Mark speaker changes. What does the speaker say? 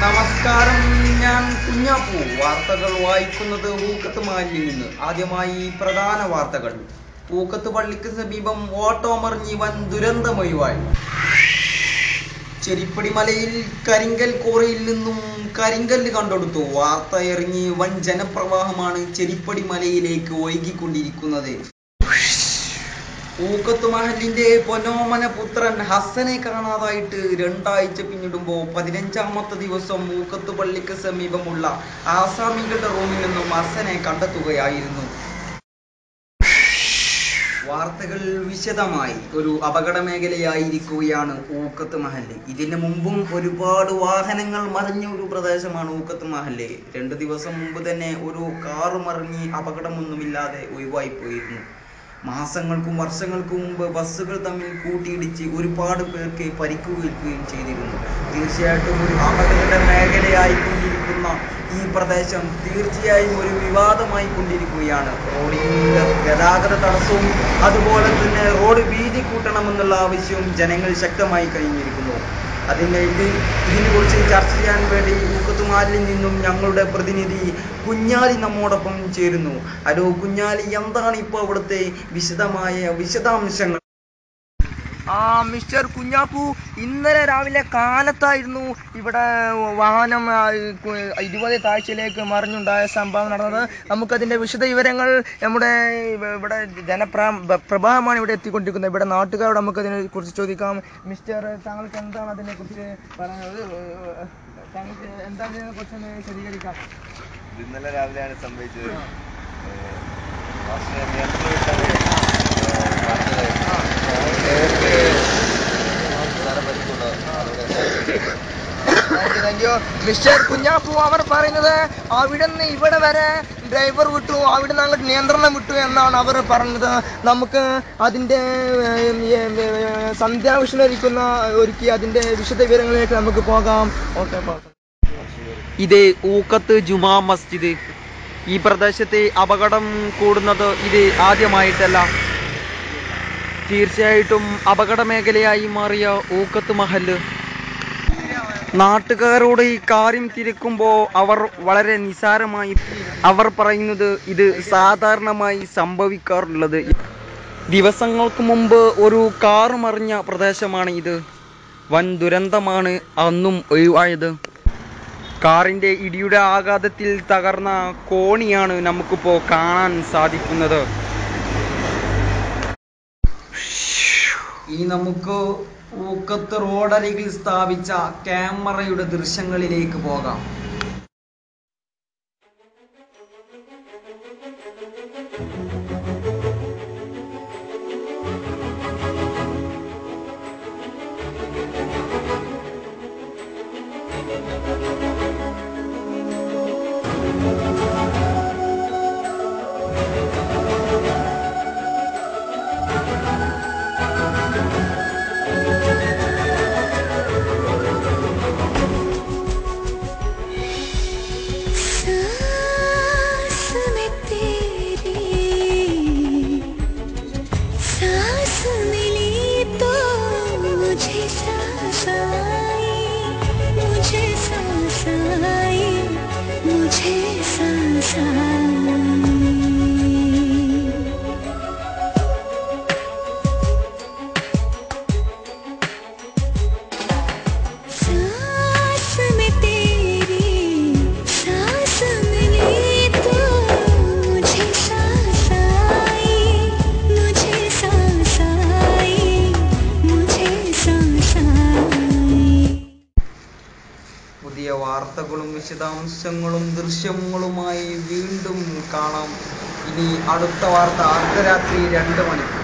Speaker 1: നമസ്കാരം, ഞാൻ കുഞ്ഞാപ്പു. വാർത്തകൾ വായിക്കുന്നത് ഊക്കത്ത് മഹലിൽ നിന്ന്. ആദ്യമായി പ്രധാന വാർത്തകൾ. ഊക്കത്ത് പള്ളിക്ക് സമീപം ഓട്ടോ മറിഞ്ഞ് വൻ ദുരന്തമൊഴിവായി. ചെരിപ്പടി മലയിൽ കരിങ്കൽ കോറിയിൽ നിന്നും കരിങ്കല്ല് കണ്ടെടുത്തു. വാർത്തയറിഞ്ഞ് വൻ ജനപ്രവാഹമാണ് ചെരിപ്പടി മലയിലേക്ക് ഒഴുകിക്കൊണ്ടിരിക്കുന്നത്. ഊക്കത്ത് മഹലിന്റെ പൊന്നോമന പുത്രൻ ഹസനെ കാണാതായിട്ട് 2 ആഴ്ച പിന്നിടുമ്പോൾ 15ാമത്തെ ദിവസം ഊക്കത്ത് പള്ളിക്ക് സമീപമുള്ള ആസാമികളുടെ റൂമിൽ നിന്നും ഹസനെ കണ്ടെത്തുകയായിരുന്നു. വാർത്തകൾ വിശദമായി. ഒരു അപകട മേഖലയായിരിക്കുകയാണ് ഊക്കത്ത് മഹല്. ഇതിന് മുമ്പും ഒരുപാട് വാഹനങ്ങൾ മറിഞ്ഞ ഒരു പ്രദേശമാണ് ഊക്കത്ത് മഹല്. 2 ദിവസം മുമ്പ് തന്നെ ഒരു കാറ് മറിഞ്ഞ് അപകടമൊന്നുമില്ലാതെ ഒഴിവായി പോയിരുന്നു. മാസങ്ങൾക്കും വർഷങ്ങൾക്കും മുമ്പ് ബസ്സുകൾ തമ്മിൽ കൂട്ടിയിടിച്ച് ഒരുപാട് പേർക്ക് പരിക്കുകയും ചെയ്തിരുന്നു. തീർച്ചയായിട്ടും ഒരു അപകട മേഖലയായി കൊണ്ടിരിക്കുന്ന ഈ പ്രദേശം തീർച്ചയായും ഒരു വിവാദമായി കൊണ്ടിരിക്കുകയാണ്. റോഡിന്റെ ഗതാഗത തടസ്സവും അതുപോലെ തന്നെ റോഡ് വീതി കൂട്ടണമെന്നുള്ള ആവശ്യവും ജനങ്ങൾ ശക്തമായി കഴിഞ്ഞിരിക്കുന്നു. ഇതിനെക്കുറിച്ച് ചർച്ച ചെയ്യാൻ വേണ്ടി ഊക്കത്ത് മഹലിൽ നിന്നും ഞങ്ങളുടെ പ്രതിനിധി കുഞ്ഞാലി നമ്മോടൊപ്പം ചേരുന്നു. ഹലോ കുഞ്ഞാലി, എന്താണ് ഇപ്പോൾ അവിടുത്തെ വിശദാംശങ്ങൾ?
Speaker 2: മിസ്റ്റർ കുഞ്ഞാപ്പു, ഇന്നലെ രാവിലെ കാലത്തായിരുന്നു ഇവിടെ വാഹനം 20 താഴ്ചയിലേക്ക് മറിഞ്ഞുണ്ടായ സംഭവം നടന്നത്. നമുക്കതിൻ്റെ വിശദ വിവരങ്ങൾ നമ്മുടെ ഇവിടെ ജനപ്രവാഹമാണ് ഇവിടെ എത്തിക്കൊണ്ടിരിക്കുന്നത്. ഇവിടെ നാട്ടുകാരോട് നമുക്കതിനെ കുറിച്ച് ചോദിക്കാം. മിസ്റ്റർ, താങ്കൾക്ക് എന്താണ് അതിനെക്കുറിച്ച് പറയുന്നത്? താങ്കൾക്ക് എന്താണ് ഇതിനെക്കുറിച്ച് ശരീകരിക്കാം?
Speaker 3: ഇന്നലെ രാവിലെയാണ് സംഭവിച്ചത്.
Speaker 2: മിസ്റ്റർ കുഞ്ഞാപ്പു, അവർ പറയുന്നത് അവിടെ നിന്ന് ഇവിടെ വരെ ഡ്രൈവർ വിട്ടു, അവിടെ നിന്ന് അങ്ങോട്ട് നിയന്ത്രണം വിട്ടു എന്നാണ് അവർ പറഞ്ഞത്. നമുക്ക് അതിൻ്റെ സന്ധ്യാവിഷ്ണു ഒരുക്കി അതിൻ്റെ വിശദ വിവരങ്ങളിലേക്ക് നമുക്ക് പോകാം. ഓക്കെ.
Speaker 1: ഇത് ഊക്കത്ത് ജുമാ മസ്ജിദ്. ഈ പ്രദേശത്തെ അപകടം കൂടുന്നത് ഇത് ആദ്യമായിട്ടല്ല. തീർച്ചയായിട്ടും അപകട മേഖലയായി മാറിയ ഊക്കത്ത് മഹല്. നാട്ടുകാരോട് ഈ കാര്യം തിരക്കുമ്പോൾ അവർ വളരെ നിസ്സാരമായി അവർ പറയുന്നത് ഇത് സാധാരണമായി സംഭവിക്കാറുള്ളത്. ദിവസങ്ങൾക്ക് മുമ്പ് ഒരു കാർ മറിഞ്ഞ പ്രദേശമാണ് ഇത്. വൻ ദുരന്തമാണ് അന്നും ഒഴിവായത്. കാറിന്റെ ഇടിയുടെ ആഘാതത്തിൽ തകർന്ന കോണിയാണ് നമുക്കിപ്പോൾ കാണാൻ സാധിക്കുന്നത്. നമുക്ക് ഊക്കത്ത് റോഡരികിൽ സ്ഥാപിച്ച ക്യാമറയുടെ ദൃശ്യങ്ങളിലേക്ക് പോകാം. പുതിയ വാർത്തകളും വിശദാംശങ്ങളും ദൃശ്യങ്ങളുമായി വീണ്ടും കാണാം. ഇനി അടുത്ത വാർത്ത അർദ്ധരാത്രി 2 മണിക്ക്.